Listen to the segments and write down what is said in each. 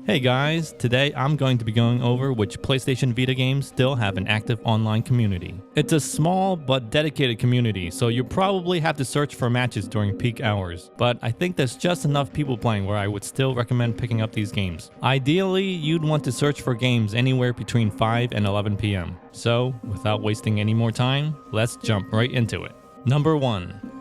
Hey guys, today I'm going to be going over which PlayStation Vita games still have an active online community. It's a small but dedicated community, so you probably have to search for matches during peak hours, but I think there's just enough people playing where I would still recommend picking up these games. Ideally, you'd want to search for games anywhere between 5 and 11 PM. So, without wasting any more time, let's jump right into it. Number 1.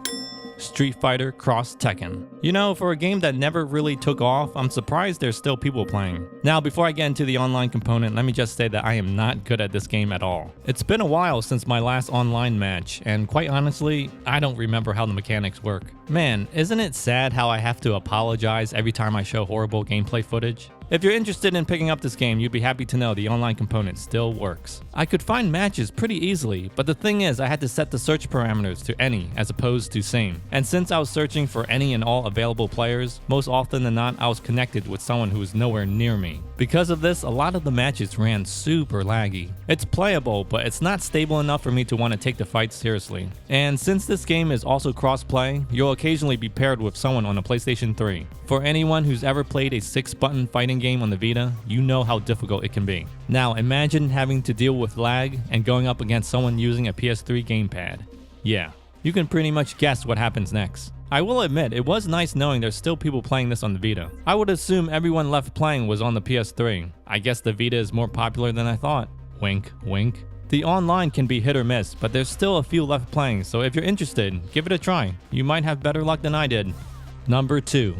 Street Fighter X Tekken. You know, for a game that never really took off, I'm surprised there's still people playing. Now, before I get into the online component, let me just say that I am not good at this game at all. It's been a while since my last online match, and quite honestly, I don't remember how the mechanics work. Man, isn't it sad how I have to apologize every time I show horrible gameplay footage? If you're interested in picking up this game, you'd be happy to know the online component still works. I could find matches pretty easily, but the thing is I had to set the search parameters to any as opposed to same. And since I was searching for any and all available players, most often than not I was connected with someone who was nowhere near me. Because of this, a lot of the matches ran super laggy. It's playable, but it's not stable enough for me to want to take the fight seriously. And since this game is also cross-play, you'll occasionally be paired with someone on a PlayStation 3. For anyone who's ever played a 6-button fighting game on the Vita, you know how difficult it can be. Now imagine having to deal with lag and going up against someone using a PS3 gamepad. Yeah, you can pretty much guess what happens next. I will admit, it was nice knowing there's still people playing this on the Vita. I would assume everyone left playing was on the PS3. I guess the Vita is more popular than I thought. Wink, wink. The online can be hit or miss, but there's still a few left playing, so if you're interested, give it a try. You might have better luck than I did. Number 2.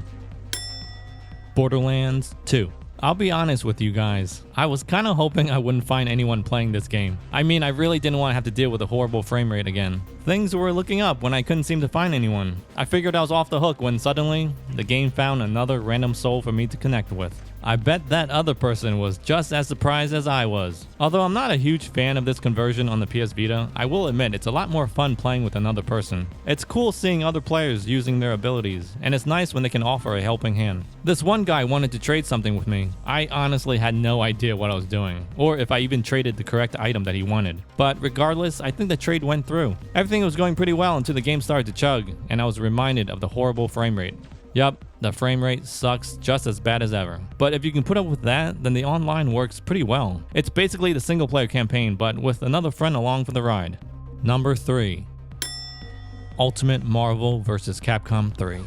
Borderlands 2. I'll be honest with you guys, I was kinda hoping I wouldn't find anyone playing this game. I mean, I really didn't want to have to deal with a horrible frame rate again. Things were looking up when I couldn't seem to find anyone. I figured I was off the hook when suddenly, the game found another random soul for me to connect with. I bet that other person was just as surprised as I was. Although I'm not a huge fan of this conversion on the PS Vita, I will admit it's a lot more fun playing with another person. It's cool seeing other players using their abilities, and it's nice when they can offer a helping hand. This one guy wanted to trade something with me. I honestly had no idea what I was doing, or if I even traded the correct item that he wanted. But regardless, I think the trade went through. Everything was going pretty well until the game started to chug, and I was reminded of the horrible frame rate. Yup, the frame rate sucks just as bad as ever. But if you can put up with that, then the online works pretty well. It's basically the single player campaign, but with another friend along for the ride. Number 3. Ultimate Marvel vs. Capcom 3.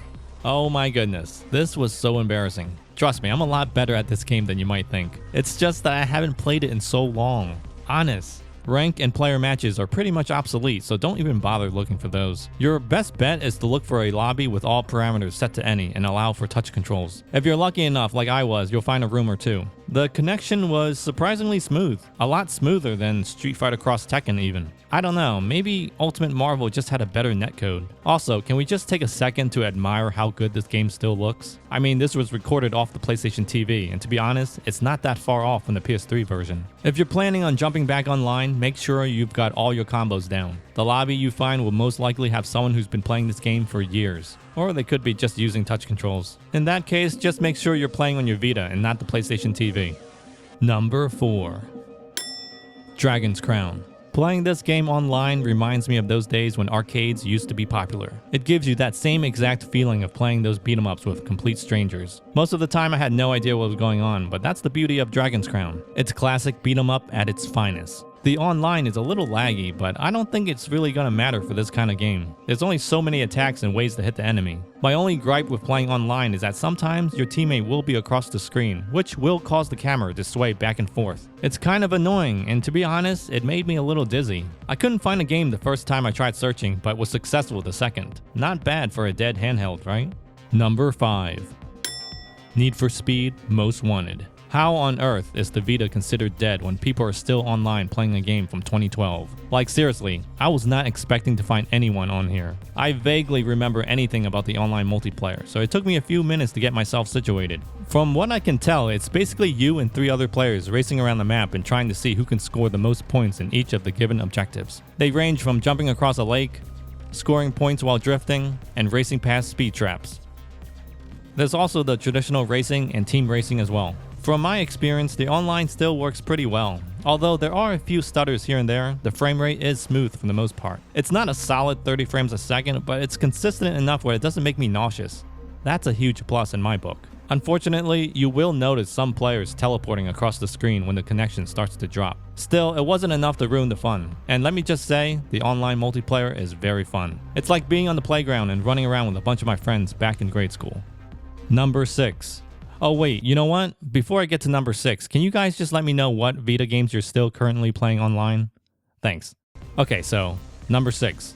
Oh my goodness, this was so embarrassing. Trust me, I'm a lot better at this game than you might think. It's just that I haven't played it in so long. Honest. Rank and player matches are pretty much obsolete, so don't even bother looking for those. Your best bet is to look for a lobby with all parameters set to any and allow for touch controls. If you're lucky enough, like I was, you'll find a room or two. The connection was surprisingly smooth, a lot smoother than Street Fighter X Tekken even. I don't know, maybe Ultimate Marvel just had a better netcode. Also, can we just take a second to admire how good this game still looks? I mean, this was recorded off the PlayStation TV, and to be honest, it's not that far off from the PS3 version. If you're planning on jumping back online, make sure you've got all your combos down. The lobby you find will most likely have someone who's been playing this game for years. Or they could be just using touch controls. In that case, just make sure you're playing on your Vita and not the PlayStation TV. Number 4. Dragon's Crown. Playing this game online reminds me of those days when arcades used to be popular. It gives you that same exact feeling of playing those beat-em-ups with complete strangers. Most of the time I had no idea what was going on, but that's the beauty of Dragon's Crown. It's classic beat-em-up at its finest. The online is a little laggy, but I don't think it's really gonna matter for this kind of game. There's only so many attacks and ways to hit the enemy. My only gripe with playing online is that sometimes your teammate will be across the screen, which will cause the camera to sway back and forth. It's kind of annoying, and to be honest, it made me a little dizzy. I couldn't find a game the first time I tried searching, but was successful the second. Not bad for a dead handheld, right? Number 5. Need for Speed Most Wanted. How on earth is the Vita considered dead when people are still online playing a game from 2012? Like seriously, I was not expecting to find anyone on here. I vaguely remember anything about the online multiplayer, so it took me a few minutes to get myself situated. From what I can tell, it's basically you and 3 other players racing around the map and trying to see who can score the most points in each of the given objectives. They range from jumping across a lake, scoring points while drifting, and racing past speed traps. There's also the traditional racing and team racing as well. From my experience, the online still works pretty well. Although there are a few stutters here and there, the frame rate is smooth for the most part. It's not a solid 30 frames a second, but it's consistent enough where it doesn't make me nauseous. That's a huge plus in my book. Unfortunately, you will notice some players teleporting across the screen when the connection starts to drop. Still, it wasn't enough to ruin the fun. And let me just say, the online multiplayer is very fun. It's like being on the playground and running around with a bunch of my friends back in grade school. Number 6. Oh wait, you know what? Before I get to number 6, can you guys just let me know what Vita games you're still currently playing online? Thanks. Okay, so, number 6.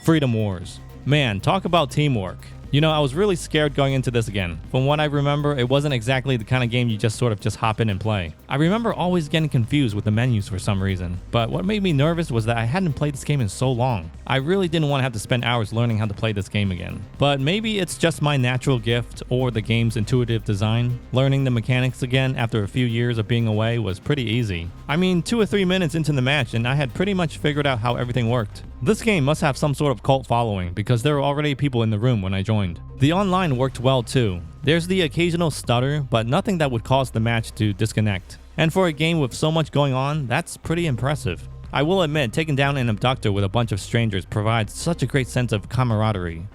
Freedom Wars. Man, talk about teamwork. You know, I was really scared going into this again. From what I remember, it wasn't exactly the kind of game you just sort of hop in and play. I remember always getting confused with the menus for some reason, but what made me nervous was that I hadn't played this game in so long. I really didn't want to have to spend hours learning how to play this game again. But maybe it's just my natural gift or the game's intuitive design. Learning the mechanics again after a few years of being away was pretty easy. I mean, 2 or 3 minutes into the match and I had pretty much figured out how everything worked. This game must have some sort of cult following because there were already people in the room when I joined. The online worked well too. There's the occasional stutter, but nothing that would cause the match to disconnect. And for a game with so much going on, that's pretty impressive. I will admit, taking down an abductor with a bunch of strangers provides such a great sense of camaraderie.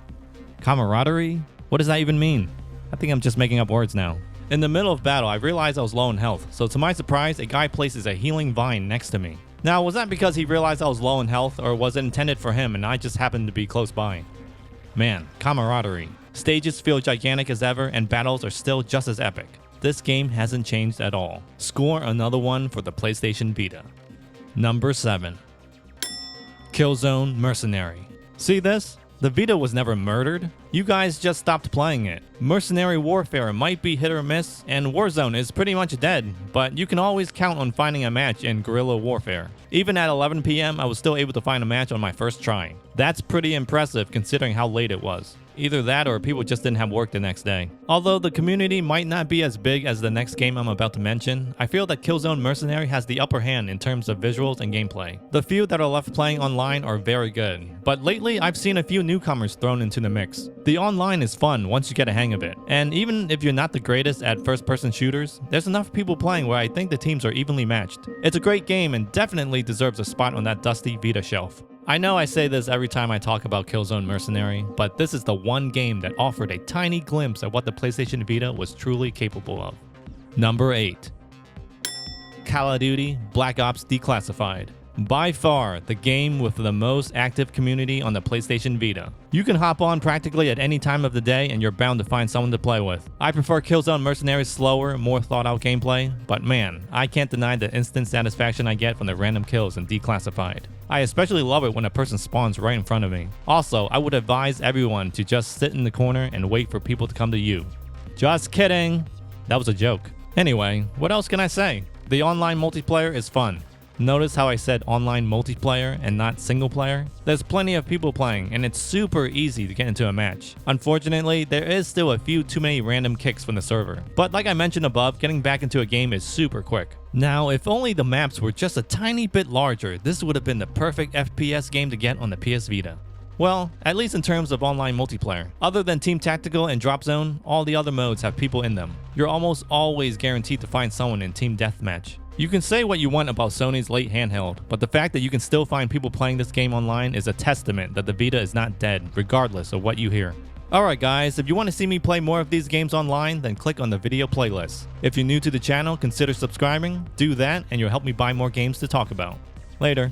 Camaraderie? What does that even mean? I think I'm just making up words now. In the middle of battle, I realized I was low in health, so to my surprise, a guy places a healing vine next to me. Now, was that because he realized I was low in health, or was it intended for him and I just happened to be close by? Man, camaraderie. Stages feel gigantic as ever, and battles are still just as epic. This game hasn't changed at all. Score another one for the PlayStation Vita. Number 7. Killzone Mercenary. See this? The Vita was never murdered. You guys just stopped playing it. Mercenary warfare might be hit or miss, and Warzone is pretty much dead, but you can always count on finding a match in guerrilla warfare. Even at 11 PM, I was still able to find a match on my first try. That's pretty impressive considering how late it was. Either that or people just didn't have work the next day. Although the community might not be as big as the next game I'm about to mention, I feel that Killzone Mercenary has the upper hand in terms of visuals and gameplay. The few that are left playing online are very good, but lately I've seen a few newcomers thrown into the mix. The online is fun once you get a hang of it, and even if you're not the greatest at first-person shooters, there's enough people playing where I think the teams are evenly matched. It's a great game and definitely deserves a spot on that dusty Vita shelf. I know I say this every time I talk about Killzone Mercenary, but this is the one game that offered a tiny glimpse at what the PlayStation Vita was truly capable of. Number 8. Call of Duty Black Ops Declassified. By far, the game with the most active community on the PlayStation Vita. You can hop on practically at any time of the day and you're bound to find someone to play with. I prefer Killzone Mercenary's slower, more thought out gameplay, but man, I can't deny the instant satisfaction I get from the random kills in Declassified. I especially love it when a person spawns right in front of me. Also, I would advise everyone to just sit in the corner and wait for people to come to you. Just kidding! That was a joke. Anyway, what else can I say? The online multiplayer is fun. Notice how I said online multiplayer and not single player? There's plenty of people playing and it's super easy to get into a match. Unfortunately, there is still a few too many random kicks from the server. But like I mentioned above, getting back into a game is super quick. Now, if only the maps were just a tiny bit larger, this would have been the perfect FPS game to get on the PS Vita. Well, at least in terms of online multiplayer. Other than Team Tactical and Drop Zone, all the other modes have people in them. You're almost always guaranteed to find someone in Team Deathmatch. You can say what you want about Sony's late handheld, but the fact that you can still find people playing this game online is a testament that the Vita is not dead, regardless of what you hear. Alright guys, if you want to see me play more of these games online, then click on the video playlist. If you're new to the channel, consider subscribing, do that, and you'll help me buy more games to talk about. Later.